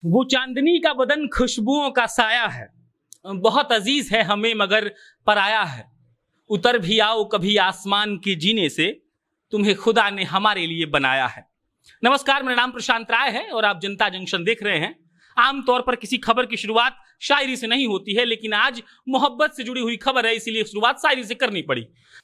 वो चांदनी का बदन खुशबुओं का साया है, बहुत अजीज है हमें मगर पराया है। उतर भी आओ कभी आसमान के जीने से, तुम्हें खुदा ने हमारे लिए बनाया है। नमस्कार, मेरा नाम प्रशांत राय है और आप जनता जंक्शन देख रहे हैं। आमतौर पर किसी खबर की शुरुआत शायरी से नहीं होती है, लेकिन आज मोहब्बत से जुड़ी हुई खबर है, इसीलिए शुरुआत शायरी से करनी पड़ी।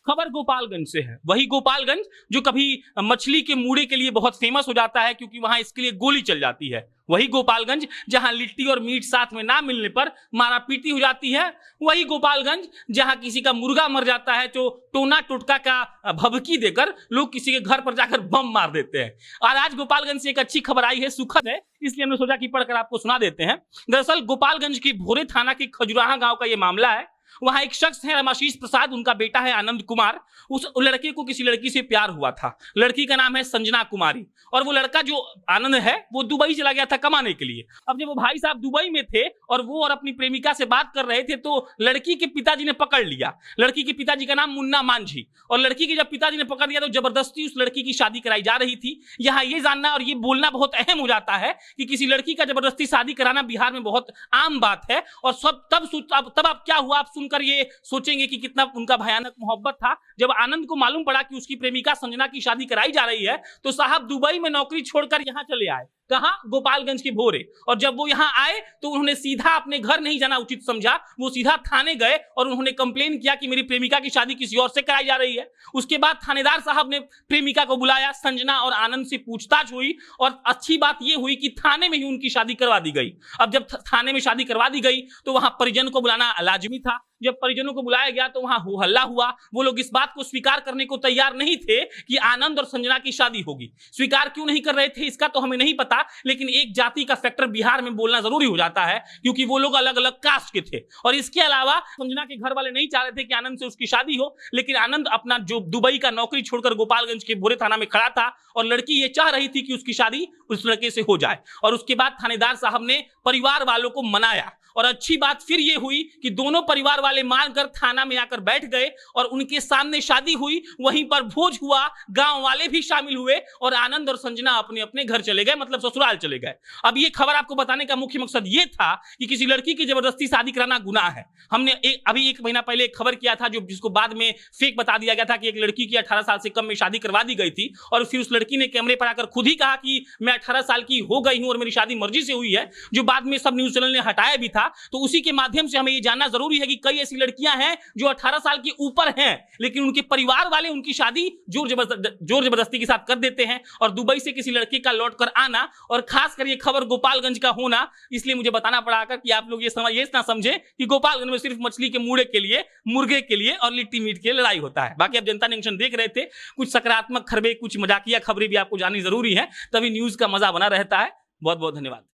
खबर गोपालगंज से है, वही गोपालगंज जो कभी मछली के मूड़े के लिए बहुत फेमस हो जाता है क्योंकि वहां इसके लिए गोली चल जाती है। वही गोपालगंज जहां लिट्टी और मीट साथ में ना मिलने पर मारा पीटी हो जाती है। वही गोपालगंज जहां किसी का मुर्गा मर जाता है तो टोना टोटका का भभकी देकर लोग किसी के घर पर जाकर बम मार देते हैं। और आज गोपालगंज से एक अच्छी खबर आई है, सुखद है, इसलिए हमने सोचा कि पढ़कर आपको सुना देते हैं। दरअसल गोपालगंज की भोरे थाना के खजुराहा गांव का यह मामला है। वहां एक शख्स है रमाशीष प्रसाद, उनका बेटा है आनंद कुमार। उस लड़के को किसी लड़की से प्यार हुआ था। लड़की का नाम है संजना कुमारी और वो लड़का जो आनंद है वो दुबई चला गया था कमाने के लिए। अब जब वो भाई साहब दुबई में थे और वो और अपनी प्रेमिका से बात कर रहे थे तो लड़की के पिताजी ने पकड़ लिया। लड़की के पिताजी का नाम मुन्ना मांझी, और लड़की के जब पिताजी ने पकड़ लिया तो जबरदस्ती उस लड़की की शादी कराई जा रही थी। यहाँ ये जानना और ये बोलना बहुत अहम हो जाता है कि किसी लड़की का जबरदस्ती शादी कराना बिहार में बहुत आम बात है। और सब तब आप क्या हुआ आप सुनकर ये सोचेंगे कि कितना उनका भयानक मोहब्बत था। जब आनंद को मालूम पड़ा कि उसकी प्रेमिका संजना की शादी कराई जा रही है तो साहब दुबई में नौकरी छोड़कर यहां चले आए। कहां? गोपालगंज के भोरे। और जब वो यहां आए तो उन्होंने सीधा अपने घर नहीं जाना उचित समझा, वो सीधा थाने गए और उन्होंने कंप्लेन किया कि मेरी प्रेमिका की शादी किसी और से कराई जा रही है। उसके बाद थानेदार साहब ने प्रेमिका को बुलाया, संजना और आनंद से पूछताछ हुई और अच्छी बात यह हुई कि थाने में ही उनकी शादी करवा दी गई। अब जब थाने में शादी करवा दी गई तो वहां परिजन को बुलाना लाजमी था। जब परिजनों को बुलाया गया तो वहां हो हल्ला हुआ। वो लोग इस बात को स्वीकार करने को तैयार नहीं थे कि आनंद और संजना की शादी होगी। स्वीकार क्यों नहीं कर रहे थे इसका तो हमें नहीं पता, लेकिन एक जाति का फैक्टर बिहार में बोलना जरूरी हो जाता है क्योंकि वो लोग अलग अलग कास्ट के थे। और इसके अलावा संजना के घर वाले नहीं चाह रहे थे कि आनंद से उसकी शादी हो, लेकिन आनंद अपना जो दुबई का नौकरी छोड़कर गोपालगंज के भोरे थाना में खड़ा था और लड़की ये चाह रही थी कि उसकी शादी उस लड़के से हो जाए। और उसके बाद थानेदार साहब ने परिवार वालों को मनाया और अच्छी बात फिर ये हुई कि दोनों परिवार वाले मानकर थाना में आकर बैठ गए और उनके सामने शादी हुई। वहीं पर भोज हुआ, गांव वाले भी शामिल हुए और आनंद और संजना अपने अपने घर चले गए, मतलब ससुराल चले गए। अब ये खबर आपको बताने का मुख्य मकसद ये था कि किसी लड़की की जबरदस्ती शादी कराना गुनाह है। हमने अभी एक महीना पहले एक खबर किया था जिसको बाद में फेक बता दिया गया था कि एक लड़की की 18 साल से कम में शादी करवा दी गई थी और फिर उस लड़की ने कैमरे पर आकर खुद ही कहा कि मैं 18 साल की हो गई हूं और मेरी शादी मर्जी से हुई है, जो बाद में सब न्यूज चैनल ने हटाया भी था। तो उसी के माध्यम से हमें यह जानना जरूरी है कि कई ऐसी लड़कियां हैं जो 18 साल के ऊपर हैं लेकिन उनके परिवार वाले उनकी शादी जोर जबरदस्ती के साथ कर देते हैं। और दुबई से किसी लड़के का लौटकर आना और खासकर ये खबर गोपालगंज का होना, इसलिए मुझे बताना पड़ा कर कि आप लोग ये ना समझे कि गोपालगंज में सिर्फ मछली के मूड़े के लिए, मुर्गे के लिए और लिट्टी मीट के लिए लड़ाई होता है। बाकी आप जनता जंक्शन देख रहे थे, कुछ सकारात्मक खबरें, कुछ मजाकिया खबरें भी आपको जाननी जरूरी है, तभी न्यूज का मजा बना रहता है। बहुत बहुत धन्यवाद।